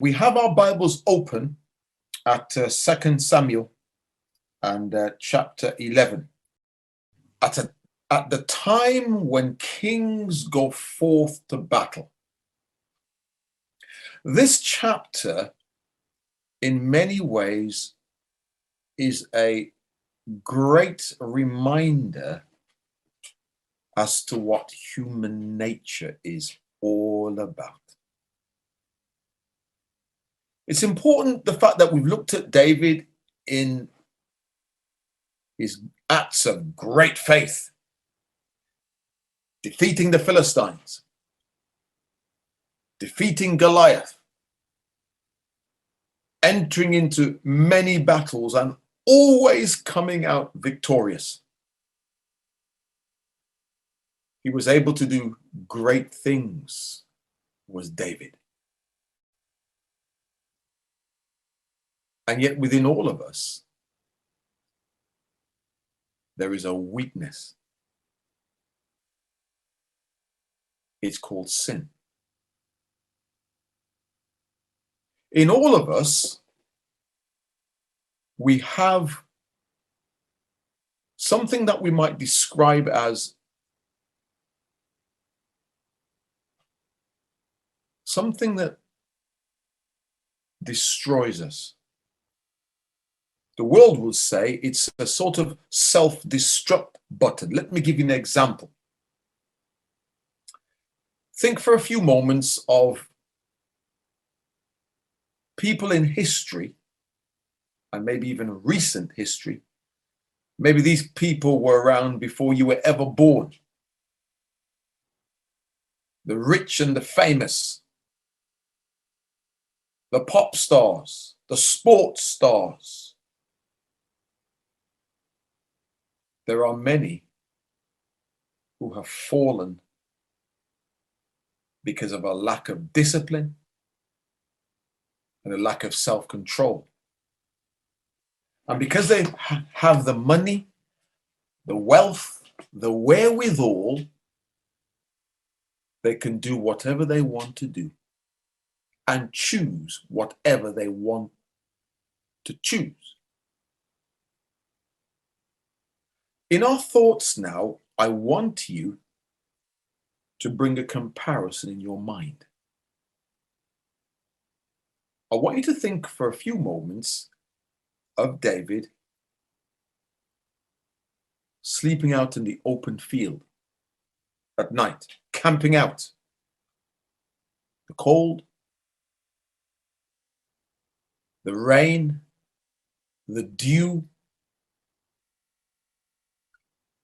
We have our Bibles open at 2 Samuel and chapter 11. At the time when kings go forth to battle. This chapter, in many ways, is a great reminder as to what human nature is all about. It's important, the fact that we've looked at David in his acts of great faith, defeating the Philistines, defeating Goliath, entering into many battles and always coming out victorious. He was able to do great things, was David. And yet within all of us, there is a weakness. It's called sin. In all of us, we have something that we might describe as something that destroys us. The world will say it's a sort of self-destruct button. Let me give you an example. Think for a few moments of people in history, and maybe even recent history. Maybe these people were around before you were ever born. The rich and the famous, the pop stars, the sports stars. There are many who have fallen because of a lack of discipline and a lack of self-control. And because they have the money, the wealth, the wherewithal, they can do whatever they want to do and choose whatever they want to choose. In our thoughts now, I want you to bring a comparison in your mind. I want you to think for a few moments of David sleeping out in the open field at night, camping out. The cold, the rain, the dew,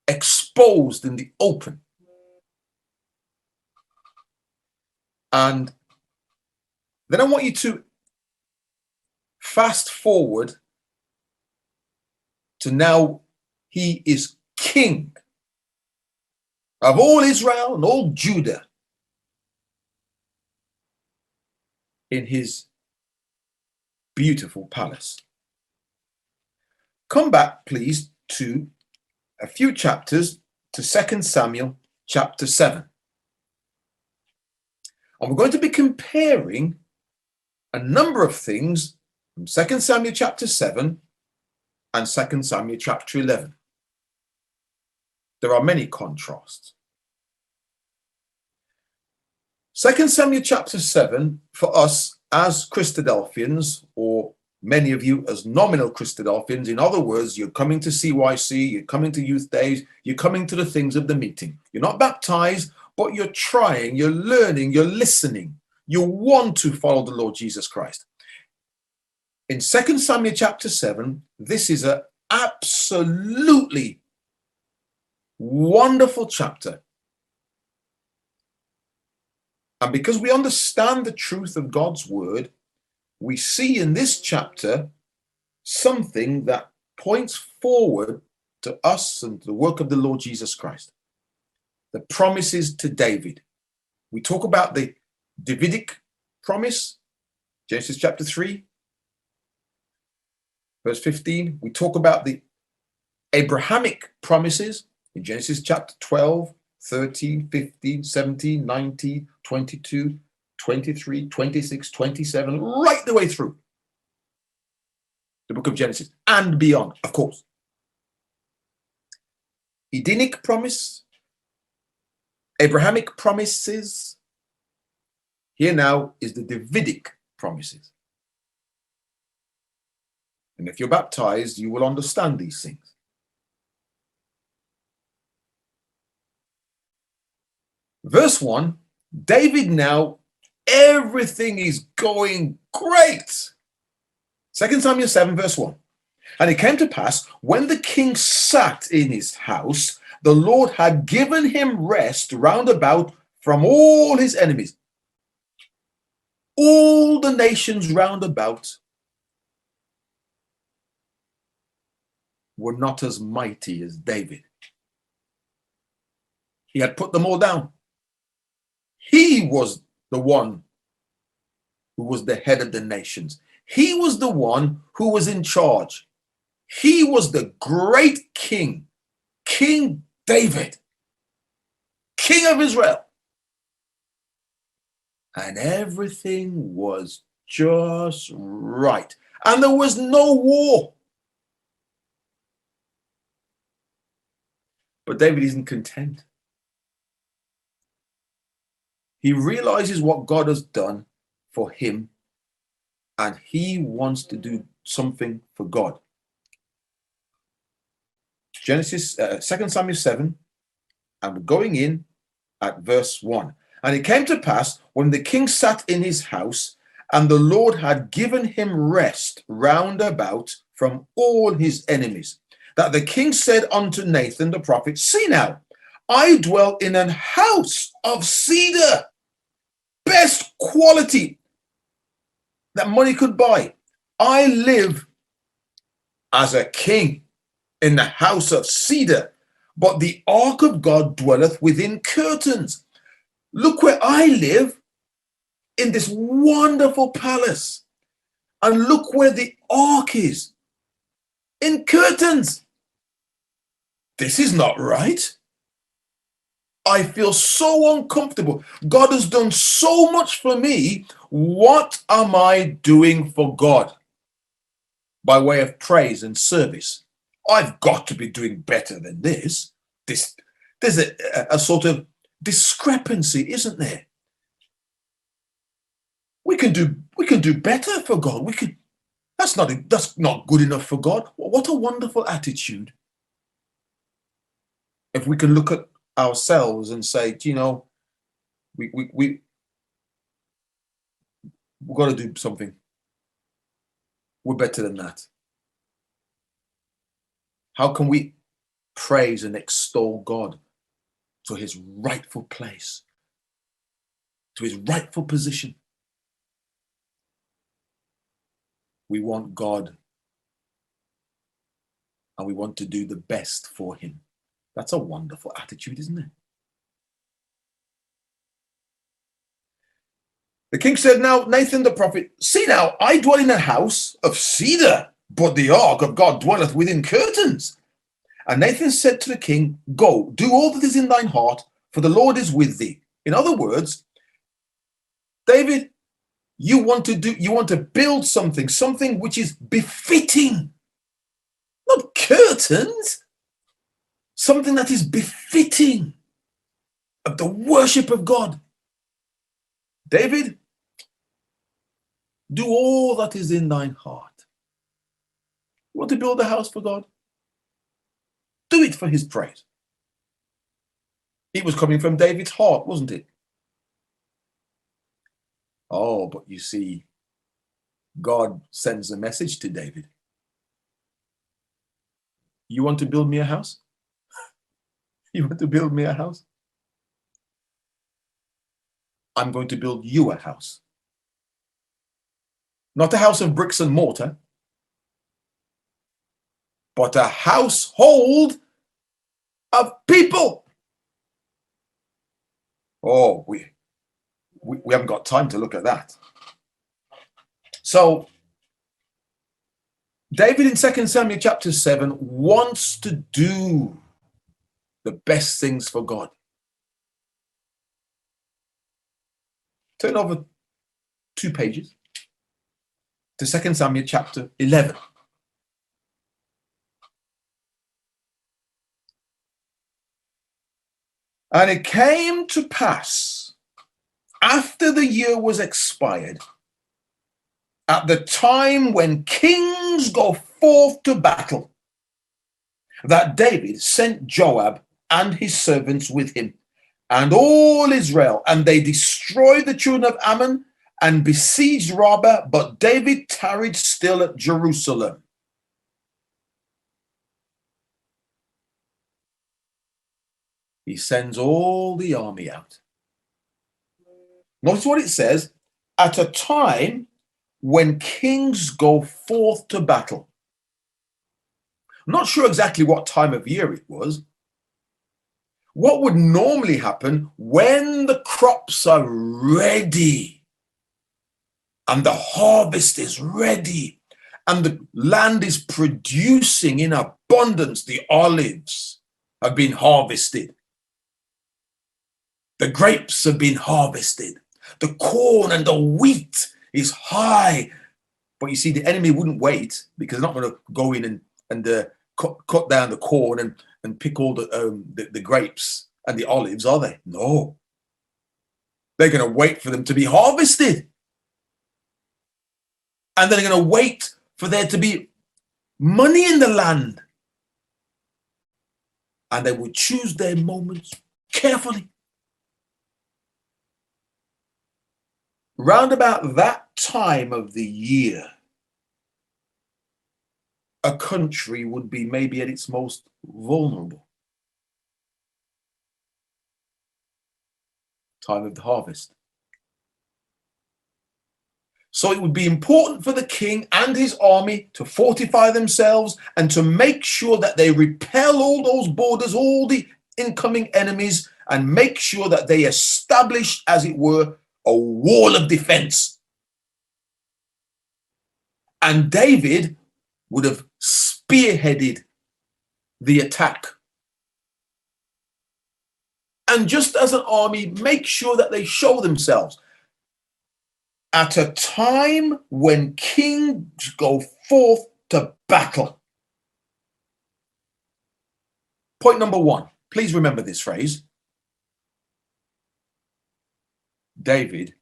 exposed in the open. And then I want you to fast forward to now he is king of all Israel and all Judah in his beautiful palace. Come back, please, to a few chapters to 2 Samuel chapter 7. And we're going to be comparing a number of things from 2 Samuel chapter 7 and 2 Samuel chapter 11. There are many contrasts. 2 Samuel chapter 7, for us as Christadelphians, or many of you as nominal Christadelphians, in other words, you're coming to CYC, you're coming to youth days, you're coming to the things of the meeting. You're not baptized, but you're trying, you're learning, you're listening. You want to follow the Lord Jesus Christ. In 2 Samuel chapter 7, this is an absolutely wonderful chapter. And because we understand the truth of God's word, we see in this chapter something that points forward to us and to the work of the Lord Jesus Christ. The promises to David. We talk about the Davidic promise, Genesis chapter 3, verse 15. We talk about the Abrahamic promises in Genesis chapter 12, 13, 15, 17, 19, 22, 23, 26, 27, right the way through the book of Genesis and beyond, of course. Edenic promise, Abrahamic promises. Here now is the Davidic promises. And if you're baptized, you will understand these things. Verse 1, David now, everything is going great. 2 Samuel 7, verse 1. And it came to pass, when the king sat in his house, the Lord had given him rest round about from all his enemies. All the nations round about were not as mighty as David. He had put them all down. He was the one who was the head of the nations. He was the one who was in charge. He was the great king, King David, king of Israel. And everything was just right. And there was no war. But David isn't content. He realizes what God has done for him, and he wants to do something for God. Genesis, 2 Samuel 7, and we're going in at verse 1. And it came to pass, when the king sat in his house, and the Lord had given him rest round about from all his enemies, that the king said unto Nathan the prophet, see now, I dwell in an house of cedar, best quality that money could buy. I live as a king in the house of cedar, but the ark of God dwelleth within curtains. Look where I live, in this wonderful palace, and look where the ark is, in curtains. This is not right. I feel so uncomfortable. God has done so much for me. What am I doing for God by way of praise and service? I've got to be doing better than this. There's a sort of discrepancy, isn't there? We can do better for God. That's not good enough for God. What a wonderful attitude. If we can look at ourselves and say, you know, we've got to do something. We're better than that. How can we praise and extol God to his rightful place, to his rightful position? We want God, and we want to do the best for him. That's a wonderful attitude, isn't it? The king said, now, Nathan the prophet, see now, I dwell in a house of cedar, but the ark of God dwelleth within curtains. And Nathan said to the king, go, do all that is in thine heart, for the Lord is with thee. In other words, David, you want to build something which is befitting, not curtains, something that is befitting of the worship of God. David, do all that is in thine heart. You want to build a house for God? Do it for his praise. It was coming from David's heart, wasn't it? Oh, but you see, God sends a message to David. You want to build me a house? You want to build me a house? I'm going to build you a house. Not a house of bricks and mortar, but a household of people. Oh, we haven't got time to look at that. So David in 2 Samuel chapter 7 wants to do the best things for God. Turn over 2 pages to 2 Samuel chapter 11. And it came to pass, after the year was expired, at the time when kings go forth to battle, that David sent Joab and his servants with him, and all Israel, and they destroyed the children of Ammon and besieged Rabbah, but David tarried still at Jerusalem. He sends all the army out. Notice what it says, at a time when kings go forth to battle. I'm not sure exactly what time of year it was. What would normally happen when the crops are ready and the harvest is ready and the land is producing in abundance, the olives have been harvested. The grapes have been harvested. The corn and the wheat is high. But you see, the enemy wouldn't wait, because they're not going to go in and cut down the corn and pick all the grapes and the olives, are they? No. They're going to wait for them to be harvested. And they're going to wait for there to be money in the land. And they would choose their moments carefully. Round about that time of the year, a country would be maybe at its most vulnerable. Time of the harvest. So it would be important for the king and his army to fortify themselves and to make sure that they repel all those borders, all the incoming enemies, and make sure that they establish, as it were, a wall of defense. And David would have spearheaded the attack. And just as an army, make sure that they show themselves at a time when kings go forth to battle. Point number 1, please remember this phrase. David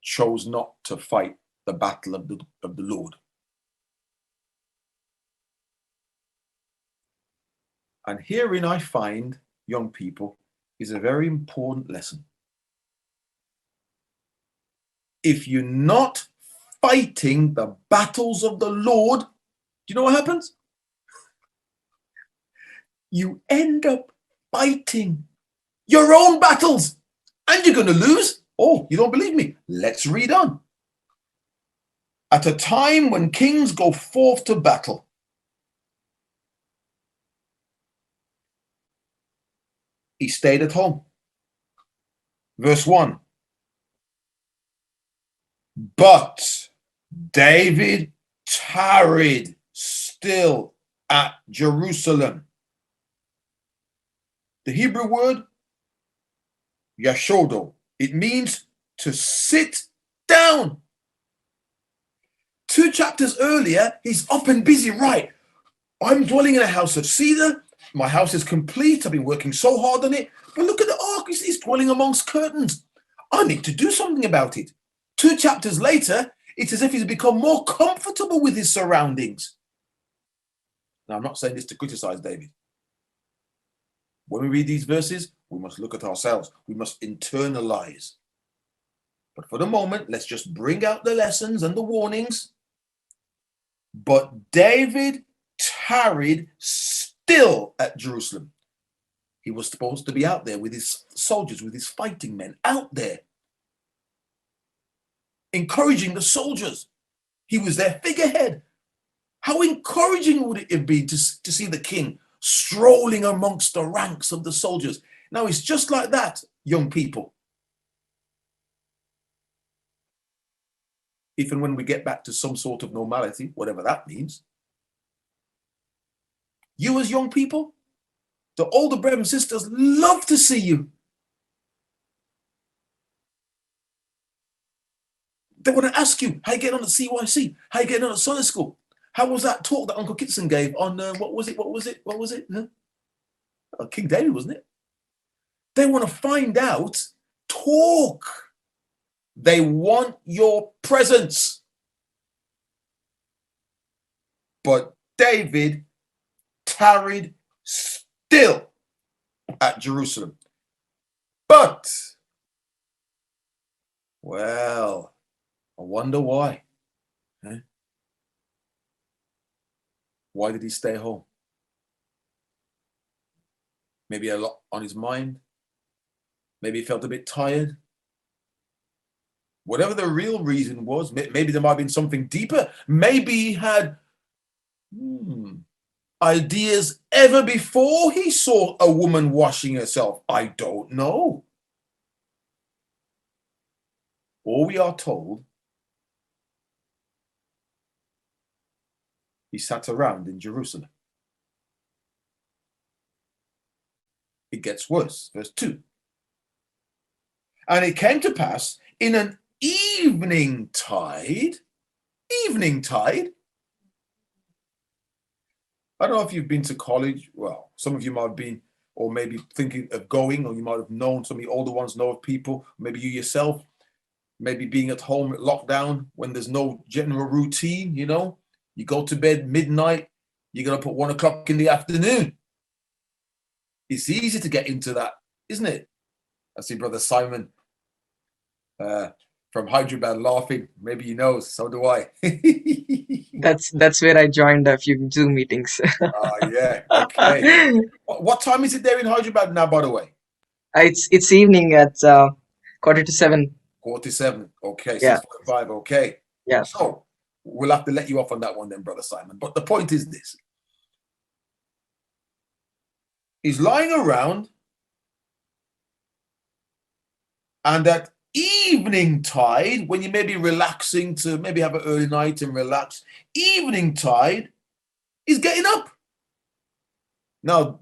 chose not to fight the battle of the Lord. And herein I find, young people, is a very important lesson. If you're not fighting the battles of the Lord, do you know what happens? You end up fighting your own battles, and you're going to lose. Oh, you don't believe me? Let's read on. At a time when kings go forth to battle, he stayed at home. Verse 1. But David tarried still at Jerusalem. The Hebrew word, yashodo, it means to sit down. 2 chapters earlier, he's up and busy. Right, I'm dwelling in a house of cedar. My house is complete. I've been working so hard on it. But look at the ark. He's dwelling amongst curtains. I need to do something about it. 2 chapters later, it's as if he's become more comfortable with his surroundings. Now, I'm not saying this to criticize David. When we read these verses, we must look at ourselves. We must internalize. But for the moment, let's just bring out the lessons and the warnings. But David tarried still at Jerusalem. He was supposed to be out there with his soldiers, with his fighting men, out there, encouraging the soldiers. He was their figurehead. How encouraging would it be to see the king strolling amongst the ranks of the soldiers? Now, it's just like that, young people. If and when we get back to some sort of normality, whatever that means, you as young people, the older brothers and sisters love to see you. They want to ask you, how you getting on at CYC? How you getting on at Sunday school? How was that talk that Uncle Kitson gave on, what was it? Huh? King David, wasn't it? They want to find out, talk. They want your presence. But David tarried still at Jerusalem. But, well, I wonder why. Huh? Why did he stay home? Maybe a lot on his mind. Maybe he felt a bit tired. Whatever the real reason was, maybe there might have been something deeper. Maybe he had ideas ever before he saw a woman washing herself. I don't know. All we are told, he sat around in Jerusalem. It gets worse. Verse 2. And it came to pass in an evening tide. I don't know if you've been to college. Well, some of you might have been, or maybe thinking of going, or you might have known, some of the older ones know of people, maybe you yourself, maybe being at home at lockdown when there's no general routine, you know. You go to bed midnight, you're going to put 1 o'clock in the afternoon. It's easy to get into that, isn't it? I see Brother Simon from Hyderabad laughing. Maybe he knows, so do I. That's where I joined a few Zoom meetings. Yeah, okay. What time is it there in Hyderabad now, by the way? It's evening at 6:45. 47. Okay, Yeah, 6:45. Okay. yeah. So we'll have to let you off on that one then, Brother Simon. But the point is this. He's lying around, and at evening tide, when you may be relaxing to maybe have an early night and relax, evening tide, he's getting up. Now,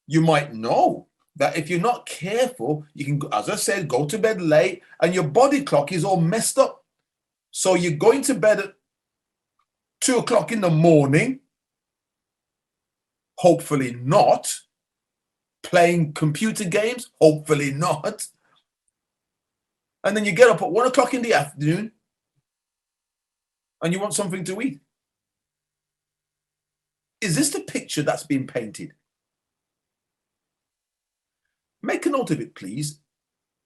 you might know that if you're not careful, you can, as I said, go to bed late and your body clock is all messed up. So you're going to bed at 2 o'clock in the morning, hopefully not. Playing computer games, hopefully not. And then you get up at 1 o'clock in the afternoon and you want something to eat. Is this the picture that's been painted? Make a note of it, please.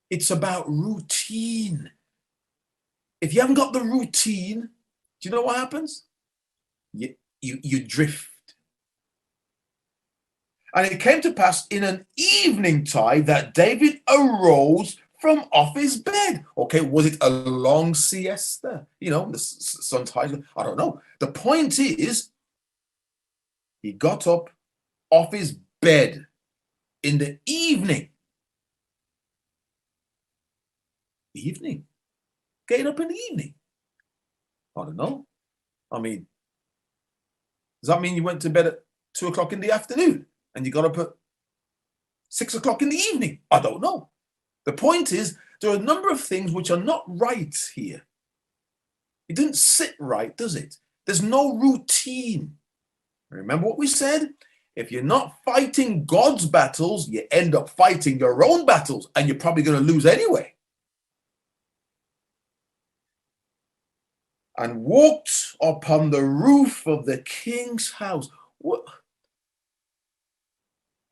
It's about routine. If you haven't got the routine, do you know what happens? You drift. And it came to pass in an evening tide that David arose from off his bed. Okay, was it a long siesta? You know, the sun's high. I don't know. The point is, he got up off his bed in the evening. Evening? Getting up in the evening? I don't know. I mean, does that mean you went to bed at 2 o'clock in the afternoon and you got up at 6 o'clock in the evening? I don't know. The point is, there are a number of things which are not right here. It didn't sit right, does it? There's no routine. Remember what we said? If you're not fighting God's battles, you end up fighting your own battles, and you're probably going to lose anyway. And walked upon the roof of the king's house. What?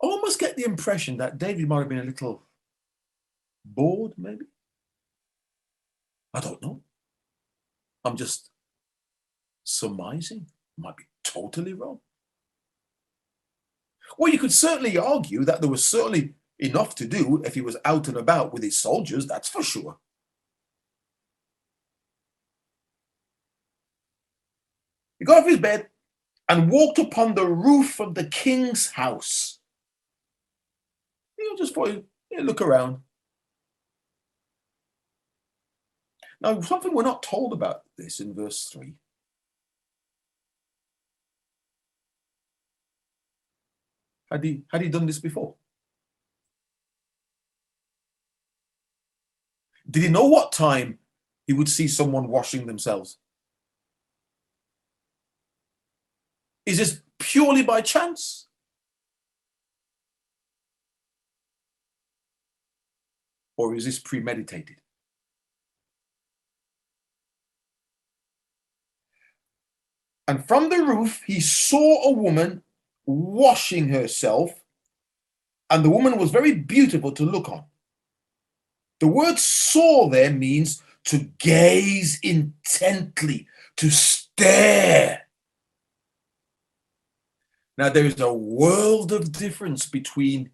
I almost get the impression that David might have been a little bored, maybe. I don't know. I'm just surmising. Might be totally wrong. Well, you could certainly argue that there was certainly enough to do if he was out and about with his soldiers, that's for sure. He got off his bed and walked upon the roof of the king's house. You know, just for you look around. Now, something we're not told about this in verse 3. Had he done this before? Did he know what time he would see someone washing themselves? Is this purely by chance? Or is this premeditated? And from the roof, he saw a woman washing herself, and the woman was very beautiful to look on. The word saw there means to gaze intently, to stare. Now, there is a world of difference between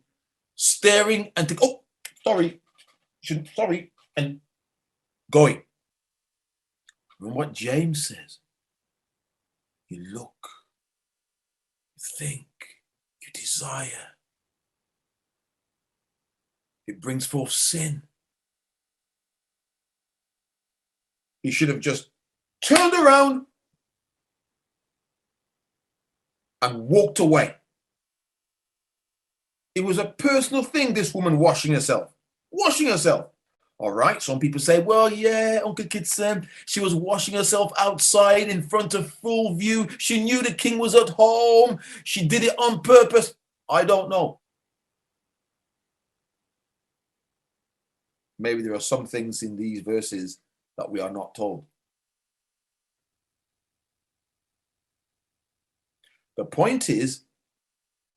staring and and going. And what James says, you look, you think, you desire. It brings forth sin. He should have just turned around and walked away. It was a personal thing, this woman washing herself. Washing herself. All right, some people say, well, yeah, Uncle Kitson, she was washing herself outside in front of full view. She knew the king was at home. She did it on purpose. I don't know. Maybe there are some things in these verses that we are not told. The point is,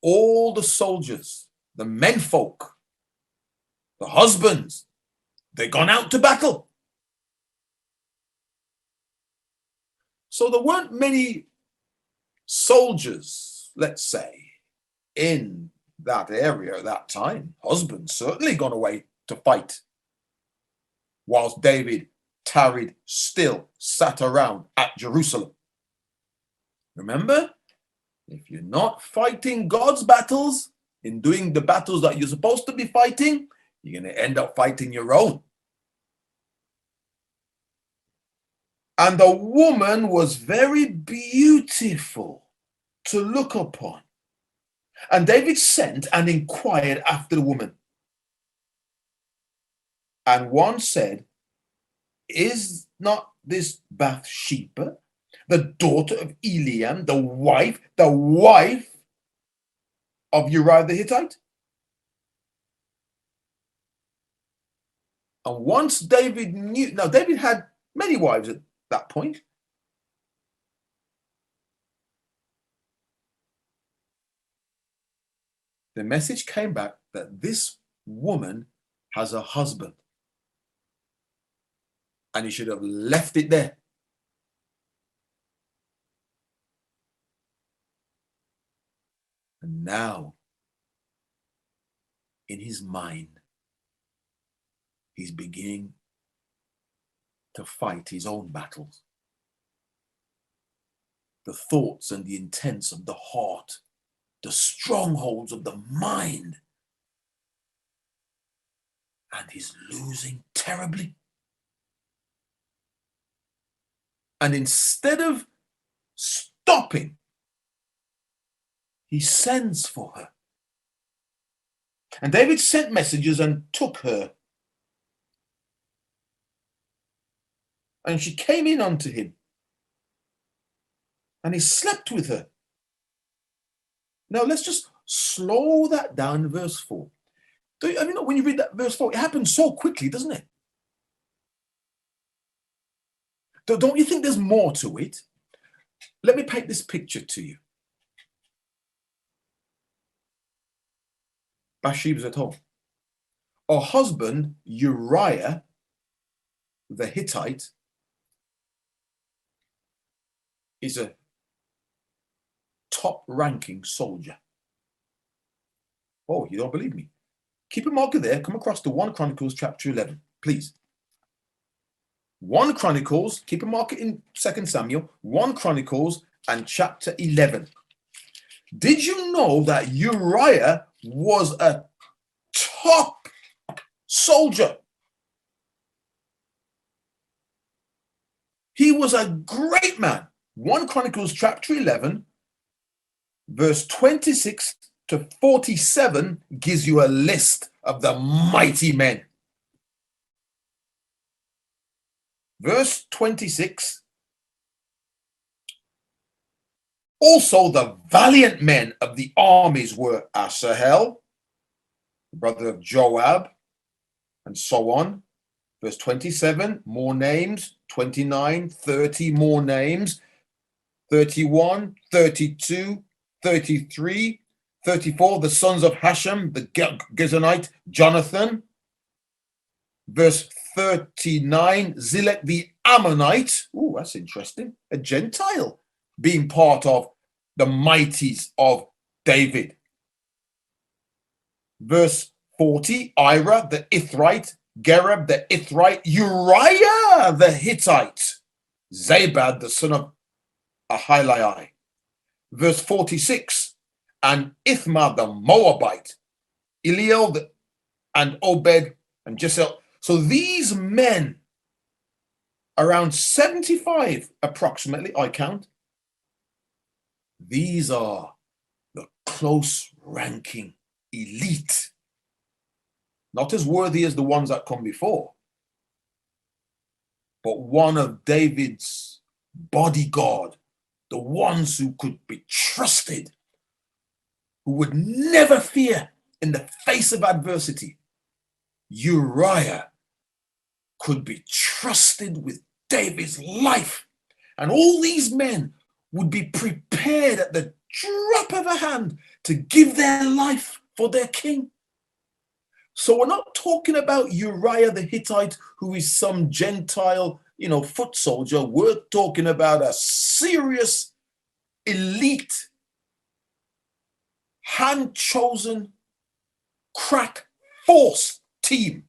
all the soldiers, the menfolk, the husbands, they've gone out to battle. So there weren't many soldiers, let's say, in that area at that time. Husbands certainly gone away to fight, whilst David tarried still, sat around at Jerusalem. Remember, if you're not fighting God's battles, in doing the battles that you're supposed to be fighting, you're going to end up fighting your own. And the woman was very beautiful to look upon. And David sent and inquired after the woman. And one said, is not this Bathsheba, the daughter of Eliam, the wife of Uriah the Hittite? And once David knew, now David had many wives at that point. The message came back that this woman has a husband. And he should have left it there. And now, in his mind, he's beginning to fight his own battles. The thoughts and the intents of the heart, the strongholds of the mind. And he's losing terribly. And instead of stopping, he sends for her. And David sent messengers and took her. And she came in unto him. And he slept with her. Now let's just slow that down in verse 4. When you read that verse 4, it happens so quickly, doesn't it? Don't you think there's more to it? Let me paint this picture to you. Bathsheba's at home. Her husband, Uriah the Hittite, is a top-ranking soldier. Oh, you don't believe me? Keep a marker there. Come across to 1 Chronicles chapter 11, please. 1 Chronicles, keep a marker in 2 Samuel, 1 Chronicles and chapter 11. Did you know that Uriah was a top soldier? He was a great man. 1 Chronicles chapter 11, verse 26 to 47 gives you a list of the mighty men. Verse 26. Also the valiant men of the armies were Asahel, the brother of Joab, and so on. Verse 27, more names. 29, 30, more names. 31, 32, 33, 34, the sons of Hashem, the Gizonite, Jonathan. Verse 39, Zilek the Ammonite. Oh, that's interesting. A Gentile being part of the mighties of David. Verse 40, Ira the Ithrite, Gereb the Ithrite, Uriah the Hittite, Zabad the son of Ahilai. Verse 46, and Ithmar the Moabite, Eliel and Obed and Jesel. So these men, around 75 approximately, I count, these are the close ranking elite, not as worthy as the ones that come before, but one of David's bodyguard, the ones who could be trusted, who would never fear in the face of adversity. Uriah could be trusted with David's life, and all these men would be prepared at the drop of a hand to give their life for their king. So we're not talking about Uriah the Hittite, who is some Gentile, foot soldier. We're talking about a serious, elite, hand-chosen, crack force team.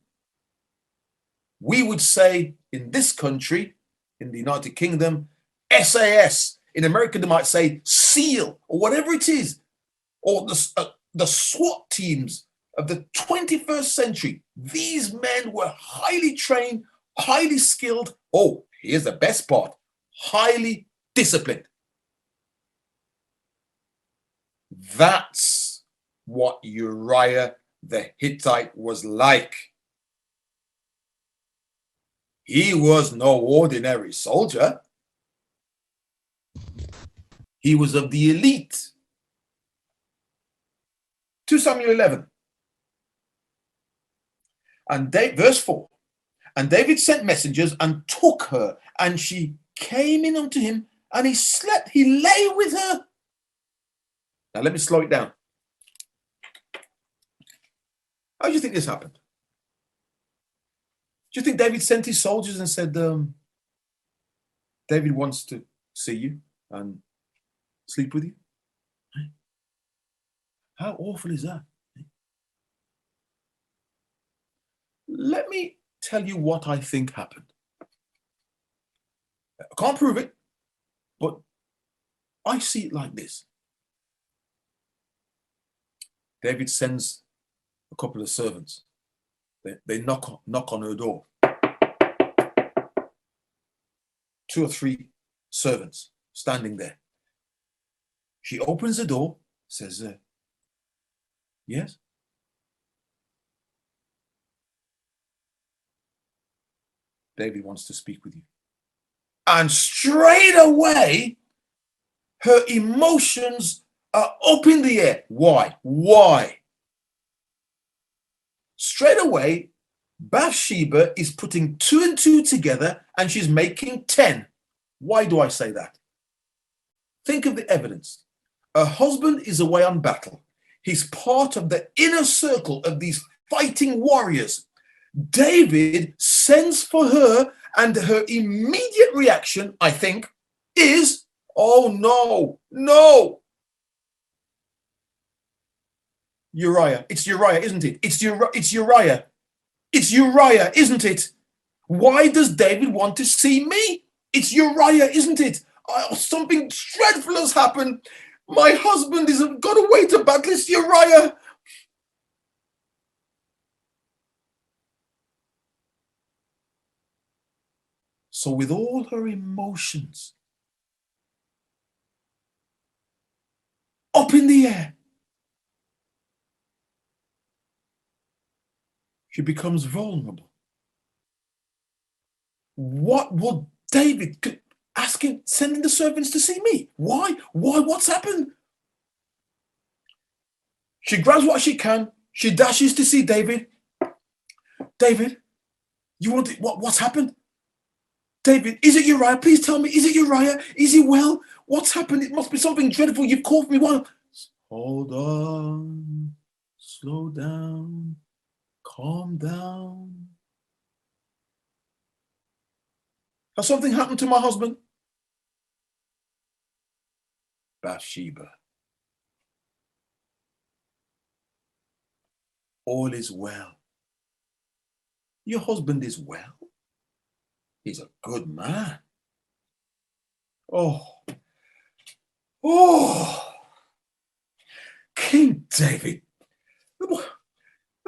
We would say in this country, in the United Kingdom, SAS. In America, they might say SEAL or whatever it is, or the SWAT teams of the 21st century. These men were highly trained, highly skilled. Oh, here's the best part: highly disciplined. That's what Uriah the Hittite was like. He was no ordinary soldier. He was of the elite. 2 Samuel 11. And verse 4. And David sent messengers and took her, and she came in unto him, and he slept. He lay with her. Now let me slow it down. How do you think this happened? Do you think David sent his soldiers and said, David wants to see you and sleep with you? How awful is that? Let me tell you what I think happened. I can't prove it, but I see it like this. David sends a couple of servants. They knock on her door. 2 or 3 servants standing there. She opens the door, says, yes? David wants to speak with you. And straight away, her emotions are up in the air. Why? Straight away, Bathsheba is putting 2 and 2 together, and she's making 10. Why do I say that? Think of the evidence. Her husband is away on battle. He's part of the inner circle of these fighting warriors. David sends for her, and her immediate reaction, I think, is, oh no. Uriah. It's Uriah, isn't it? It's Uriah. It's Uriah, isn't it? Why does David want to see me? It's Uriah, isn't it? Something dreadful has happened. My husband has got away to battle. It's Uriah. So with all her emotions up in the air, she becomes vulnerable. What would David asking, sending the servants to see me? Why? Why? What's happened? She grabs what she can. She dashes to see David. David, you want it? What's happened? David, is it Uriah? Please tell me, is it Uriah? Is he well? What's happened? It must be something dreadful. You've called me one. Hold on. Slow down. Calm down. Has something happened to my husband? Bathsheba. All is well. Your husband is well. He's a good man. Oh, King David.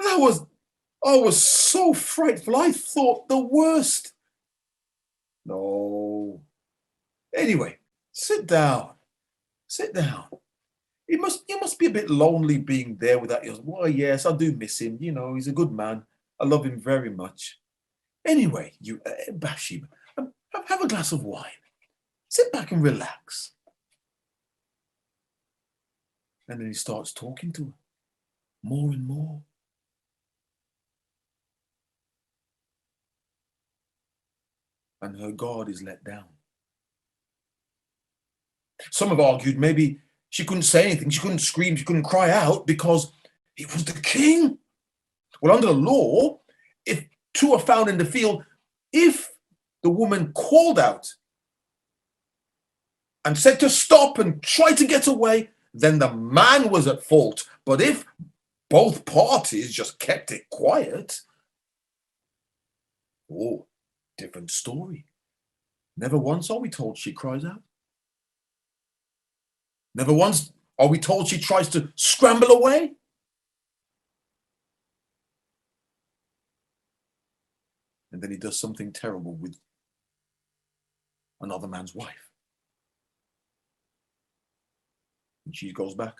I was so frightful. I thought the worst. No. Anyway, sit down. Sit down. You must be a bit lonely being there without your. Well, yes, I do miss him. You know, he's a good man. I love him very much. Anyway, you, Bathsheba, have a glass of wine. Sit back and relax. And then he starts talking to her more and more. And her guard is let down. Some have argued maybe she couldn't say anything, she couldn't scream, she couldn't cry out because he was the king. Well, under the law, if two are found in the field, if the woman called out and said to stop and try to get away, then the man was at fault. But if both parties just kept it quiet, oh, different story. Never once are we told she cries out. Never once are we told she tries to scramble away. And then he does something terrible with another man's wife. And she goes back.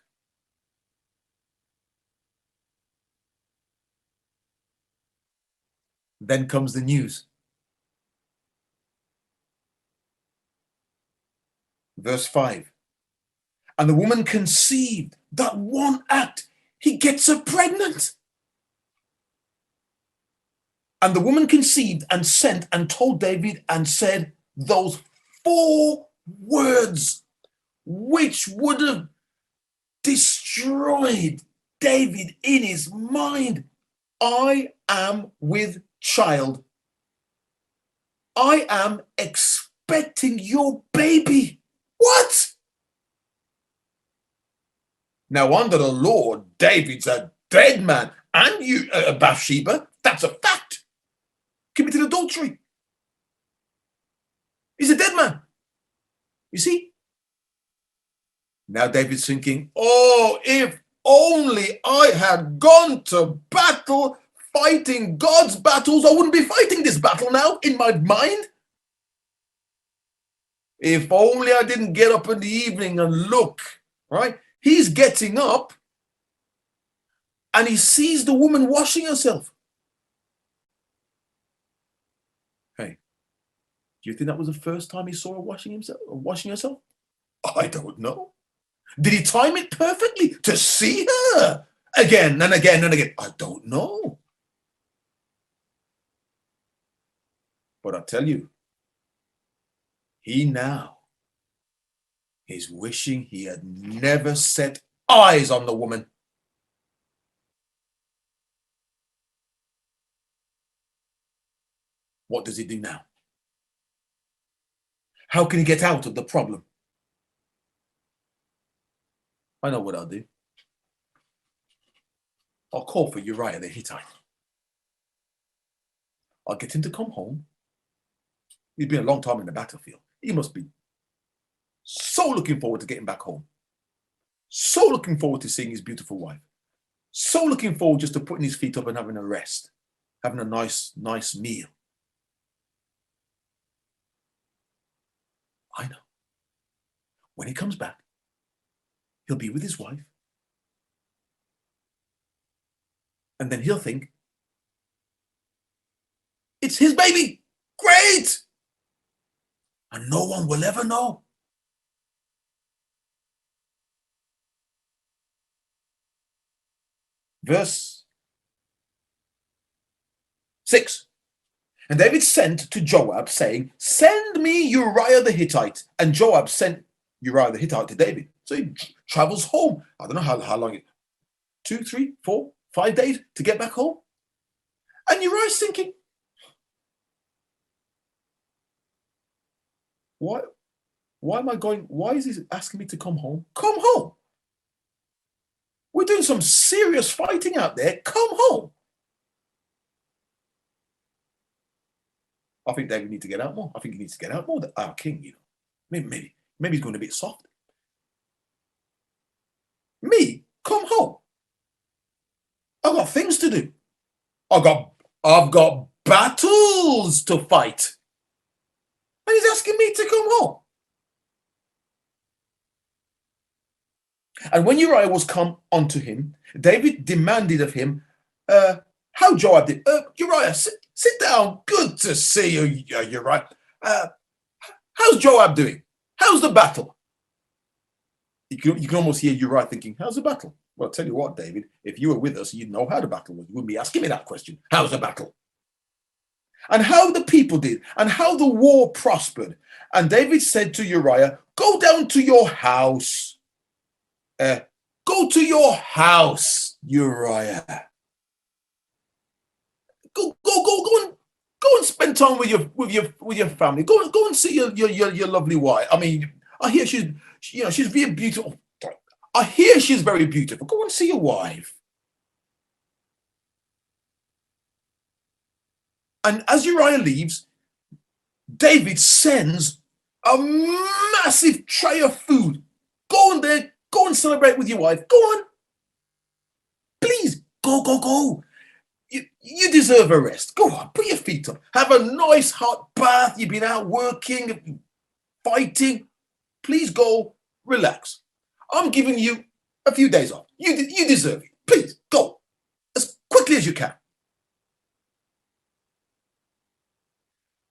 Then comes the news. Verse 5. And the woman conceived. That one act, he gets her pregnant. And the woman conceived and sent and told David and said those 4 words which would have destroyed David in his mind. I am with child. I am expecting your baby. What? Now, under the law, David's a dead man. And you, Bathsheba, that's a fact. Committed adultery. He's a dead man. You see? Now David's thinking, oh, if only I had gone to battle, fighting God's battles, I wouldn't be fighting this battle now in my mind. If only I didn't get up in the evening and look, right? He's getting up and he sees the woman washing herself. Hey, do you think that was the first time he saw her washing herself? I don't know. Did he time it perfectly to see her again and again and again? I don't know. But I tell you, he now is wishing he had never set eyes on the woman. What does he do now? How can he get out of the problem? I know what I'll do. I'll call for Uriah the Hittite. I'll get him to come home. He's been a long time in the battlefield. He must be so looking forward to getting back home. So looking forward to seeing his beautiful wife. So looking forward just to putting his feet up and having a rest. Having a nice meal. I know. When he comes back, he'll be with his wife. And then he'll think, it's his baby. Great. and no one will ever know. Verse 6. And David sent to Joab, saying, send me Uriah the Hittite. And Joab sent Uriah the Hittite to David. So he travels home. I don't know how long, 2, 3, 4, 5 days to get back home. And Uriah's thinking, why am I going? Why is he asking me to come home? Come home. We're doing some serious fighting out there. Come home. I think David needs to get out more. I think he needs to get out more. Our king, maybe he's going a bit soft. Me, come home. I've got things to do. I've got battles to fight. And he's asking me to come home. And when Uriah was come unto him, David demanded of him how Joab did. Uriah, sit down. Good to see you, Uriah. How's Joab doing? How's the battle? You can almost hear Uriah thinking, how's the battle? Well, I'll tell you what, David, if you were with us, you'd know how the battle was. You wouldn't be asking me that question. How's the battle? And how the people did, and how the war prospered. And David said to Uriah, go down to your house. Go to your house, Uriah. Go and spend time with your family. Go and see your lovely wife. I mean, I hear she's very beautiful. I hear she's very beautiful. Go and see your wife. And as Uriah leaves, David sends a massive tray of food. Go on there. Go and celebrate with your wife. Go on. Please, go. You deserve a rest. Go on, put your feet up. Have a nice hot bath. You've been out working, fighting. Please go, relax. I'm giving you a few days off. You deserve it. Please, go. As quickly as you can.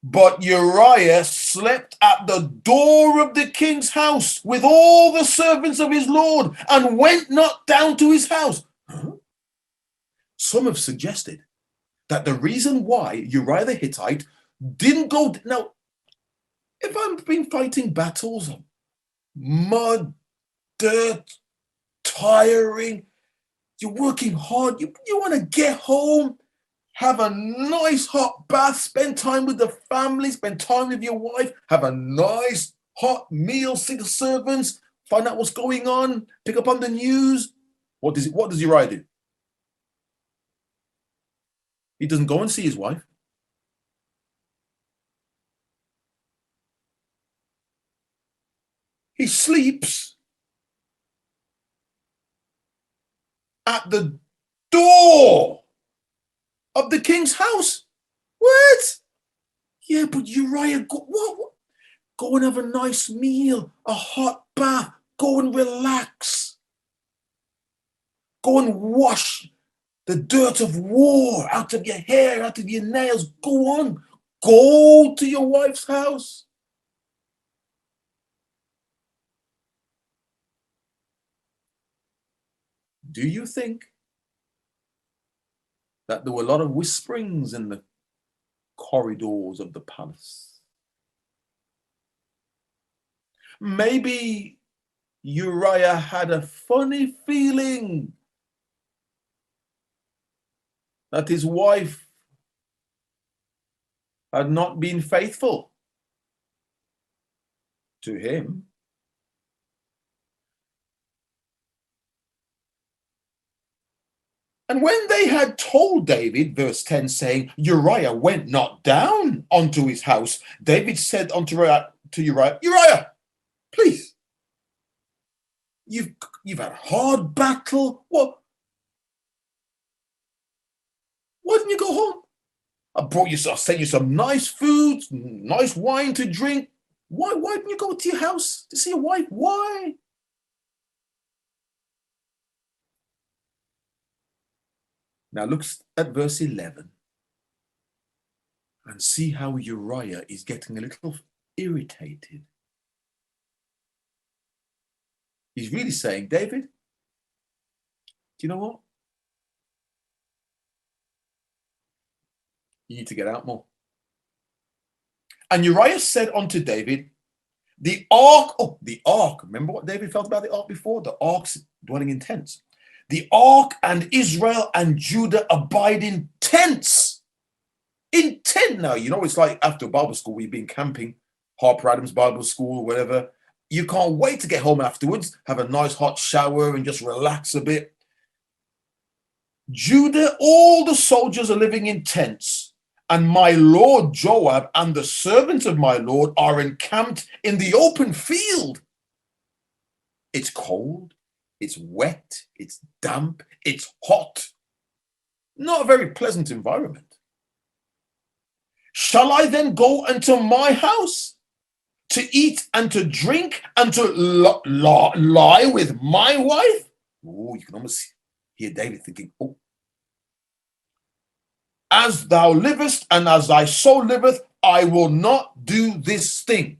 But Uriah slept at the door of the king's house with all the servants of his lord and went not down to his house. Huh? Some have suggested that the reason why Uriah the Hittite didn't go... Now, if I've been fighting battles, mud, dirt, tiring, you're working hard, you want to get home, have a nice hot bath, spend time with the family, spend time with your wife, have a nice hot meal, see the servants, find out what's going on, pick up on the news. What does Uriah do? He doesn't go and see his wife. He sleeps at the door of the king's house. What? Yeah, but Uriah, go and have a nice meal, a hot bath, go and relax. Go and wash the dirt of war out of your hair, out of your nails. Go on. Go to your wife's house. Do you think that there were a lot of whisperings in the corridors of the palace? Maybe Uriah had a funny feeling that his wife had not been faithful to him. And when they had told David, verse 10, saying, Uriah went not down unto his house, David said unto Uriah, Uriah, please, you've had a hard battle. Why didn't you go home? I sent you some nice food, nice wine to drink. Why didn't you go to your house to see your wife? Why? Now look at verse 11 and see how Uriah is getting a little irritated. He's really saying, David, do you know what? You need to get out more. And Uriah said unto David, the ark, remember what David felt about the ark before? The ark's dwelling in tents. The ark and Israel and Judah abide in tents. In tent now, it's like after Bible school, we've been camping, Harper Adams Bible School, whatever. You can't wait to get home afterwards, have a nice hot shower and just relax a bit. Judah, all the soldiers are living in tents, and my lord Joab and the servants of my lord are encamped in the open field. It's cold, it's wet, it's damp, it's hot. Not a very pleasant environment. Shall I then go unto my house to eat and to drink and to lie with my wife? Oh, you can almost hear David thinking, oh. As thou livest and as thy soul liveth, I will not do this thing.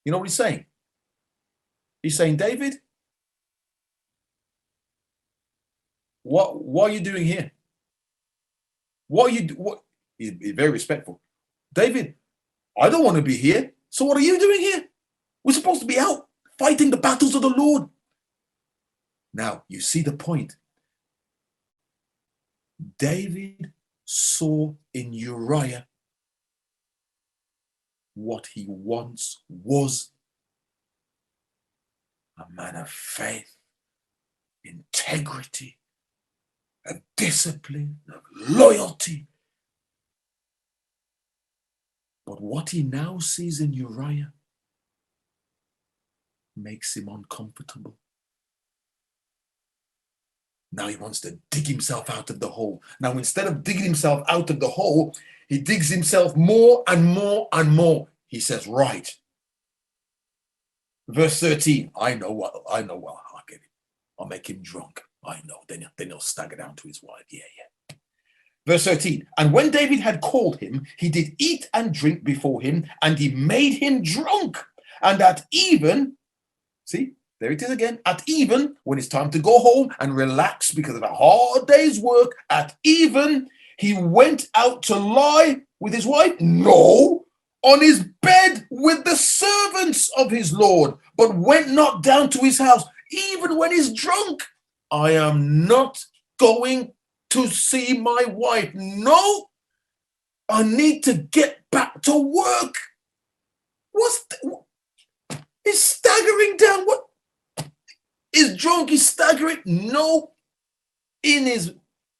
You know what he's saying? He's saying, David, what are you doing here? He's very respectful. David, I don't want to be here. So what are you doing here? We're supposed to be out fighting the battles of the Lord. Now, you see the point. David saw in Uriah what he once was: a man of faith, integrity, of discipline, of loyalty. But what he now sees in Uriah makes him uncomfortable. Now he wants to dig himself out of the hole. Now, instead of digging himself out of the hole, he digs himself more and more and more. He says, right. Verse 13, I know what, I'll get him. I'll make him drunk. I know. Then he'll stagger down to his wife. Yeah. Verse 13, and when David had called him, he did eat and drink before him, and he made him drunk. And at even, see, there it is again, at even, when it's time to go home and relax because of a hard day's work, at even, he went out to lie with his wife? No, on his bed with the servants of his Lord, but went not down to his house, even when he's drunk. I am not going to see my wife. No, I need to get back to work. He's staggering down. What? Is drunk, he's staggering? No. In his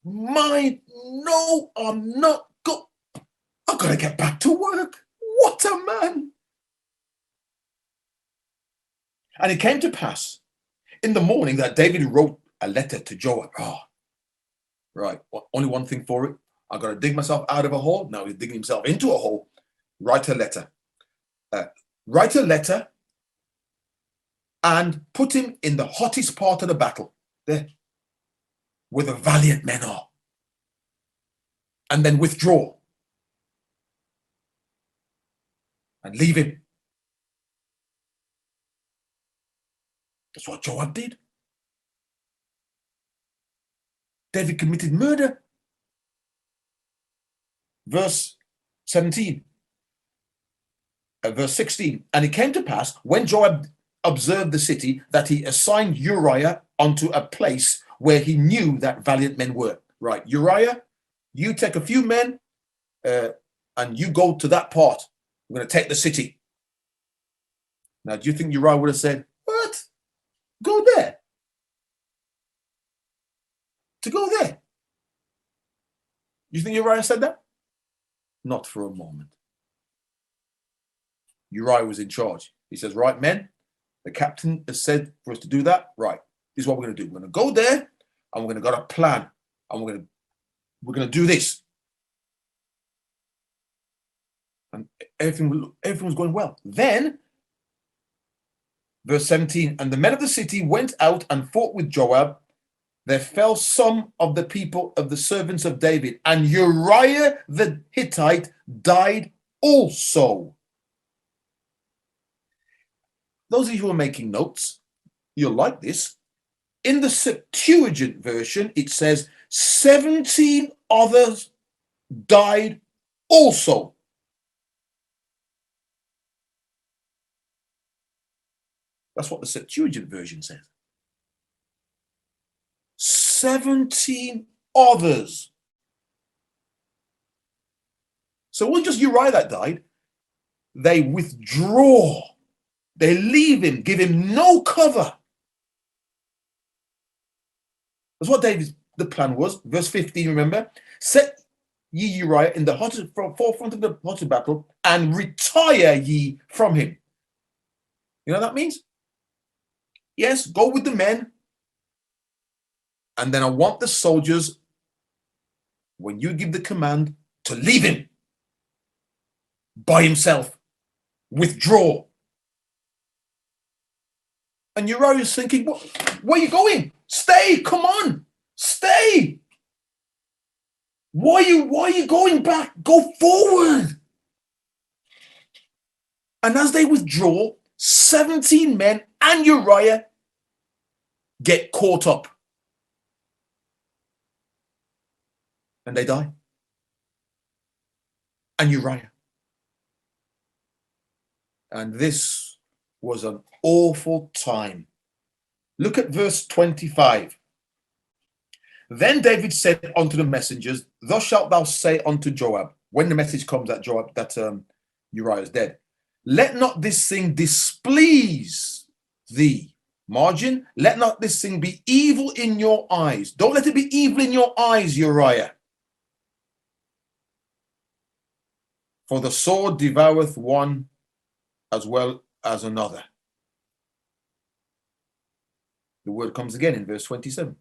mind, no, I'm not go. I've got to get back to work. What a man. And it came to pass in the morning that David wrote a letter to Joab. Right, only one thing for it. I've got to dig myself out of a hole. Now he's digging himself into a hole. Write a letter. And put him in the hottest part of the battle, there, where the valiant men are. And then withdraw. And leave him. That's what Joab did. David committed murder. Verse 17. Verse 16. And it came to pass, when Joab observed the city, that he assigned Uriah unto a place where he knew that valiant men were. Right, Uriah, you take a few men and you go to that part. We're going to take the city. Now, do you think Uriah would have said, what? Go there? To go there? You think Uriah said that? Not for a moment. Uriah was in charge. He says, right, men, the captain has said for us to do that. Right, this is what we're going to do. We're going to go there and we're going to got a plan. And we're going to do this. And everything was going well. Then, verse 17, and the men of the city went out and fought with Joab. There fell some of the people of the servants of David, and Uriah the Hittite died also. those of you who are making notes, you'll like this. In the Septuagint version, it says 17 others died also. That's what the Septuagint version says. 17 others. So it wasn't just Uriah that died. They withdraw. They leave him, give him no cover. That's what the plan was. Verse 15, remember? Set ye Uriah in the forefront of the hottest battle and retire ye from him. You know what that means? Yes, go with the men. And then I want the soldiers, when you give the command, to leave him by himself. Withdraw. And Uriah is thinking, where are you going? Stay, come on, stay. Why are you going back? Go forward. And as they withdraw, 17 men and Uriah get caught up. And they die. And Uriah. And this was an awful time. Look at verse 25. Then David said unto the messengers, thus shalt thou say unto Joab, when the message comes that Uriah is dead, let not this thing displease thee. Margin, let not this thing be evil in your eyes. Don't let it be evil in your eyes, Uriah. For the sword devoureth one as well as another. The word comes again in verse 27.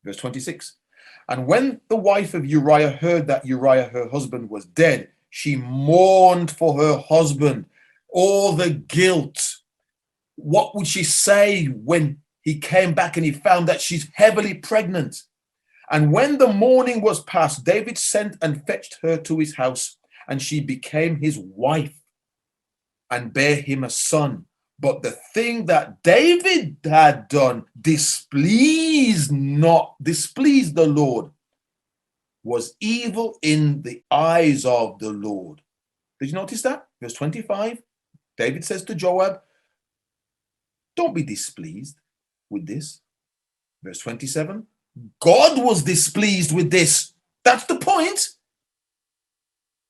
Verse 26. And when the wife of Uriah heard that Uriah, her husband, was dead, she mourned for her husband. All the guilt. What would she say when he came back and he found that she's heavily pregnant? And when the mourning was past, David sent and fetched her to his house, and she became his wife and bare him a son. But the thing that David had done displeased the Lord, was evil in the eyes of the Lord. Did you notice that? Verse 25, David says to Joab, don't be displeased with this. Verse 27, God was displeased with this. That's the point.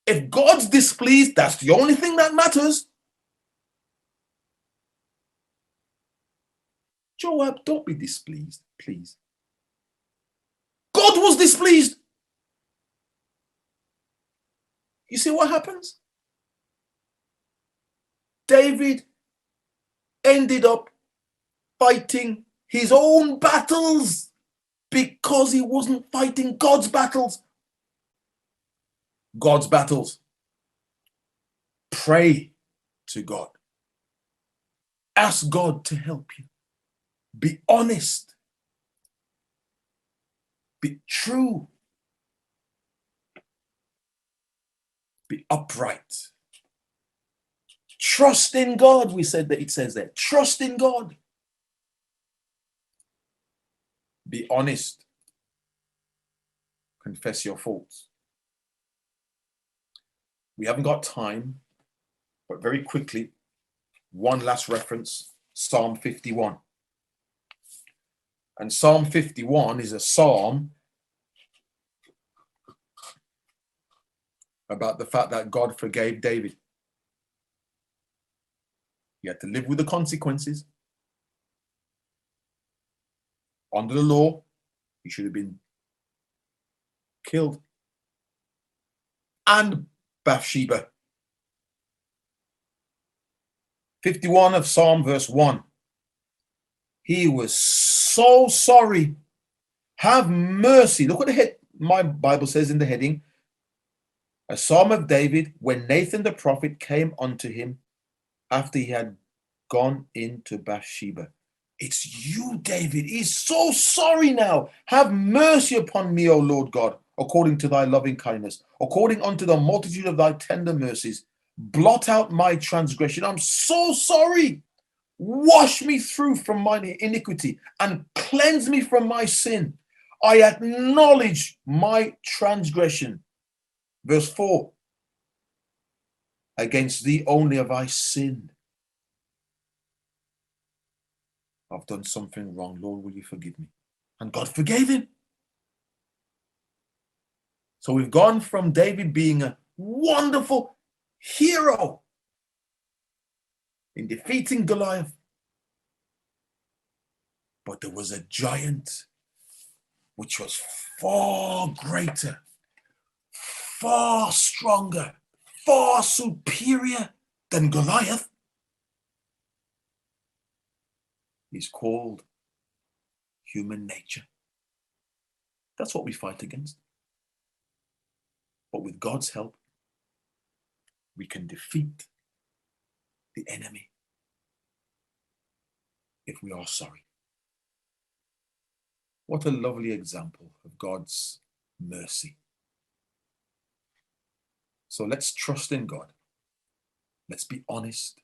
If God's displeased, that's the only thing that matters. Joab, don't be displeased, please. God was displeased. You see what happens? David ended up fighting his own battles because he wasn't fighting God's battles. God's battles. Pray to God. Ask God to help you. Be honest. Be true. Be upright. Trust in God, we said that it says there. Trust in God. Be honest. Confess your faults. We haven't got time, but very quickly, one last reference, Psalm 51. And Psalm 51 is a psalm about the fact that God forgave David. He had to live with the consequences. Under the law, he should have been killed. And Bathsheba. 51 of Psalm verse 1. He was so sorry. Have mercy. Look what my Bible says in the heading. A psalm of David when Nathan the prophet came unto him after he had gone into Bathsheba. It's you, David. He's so sorry now. Have mercy upon me, O Lord God, according to thy loving kindness, according unto the multitude of thy tender mercies. Blot out my transgression. I'm so sorry. Wash me through from mine iniquity and cleanse me from my sin. I acknowledge my transgression. Verse 4. Against thee only have I sinned. I've done something wrong. Lord, will you forgive me? And God forgave him. So we've gone from David being a wonderful hero in defeating Goliath. But there was a giant which was far greater, far stronger, far superior than Goliath. He's called human nature. That's what we fight against. But with God's help, we can defeat the enemy if we are sorry. What a lovely example of God's mercy. So let's trust in God. Let's be honest.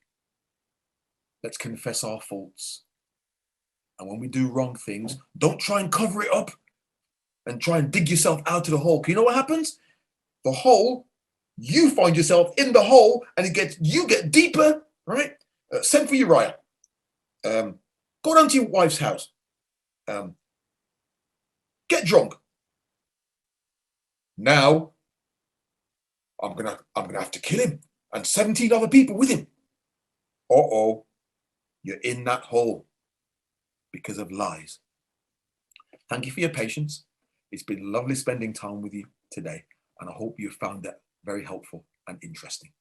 Let's confess our faults. And when we do wrong things, don't try and cover it up and try and dig yourself out of the hole. You know what happens? The hole, you find yourself in the hole and you get deeper, right? Send for Uriah. Go down to your wife's house. Get drunk. Now, I'm gonna have to kill him and 17 other people with him. Uh-oh, you're in that hole because of lies. Thank you for your patience. It's been lovely spending time with you today, and I hope you found that very helpful and interesting.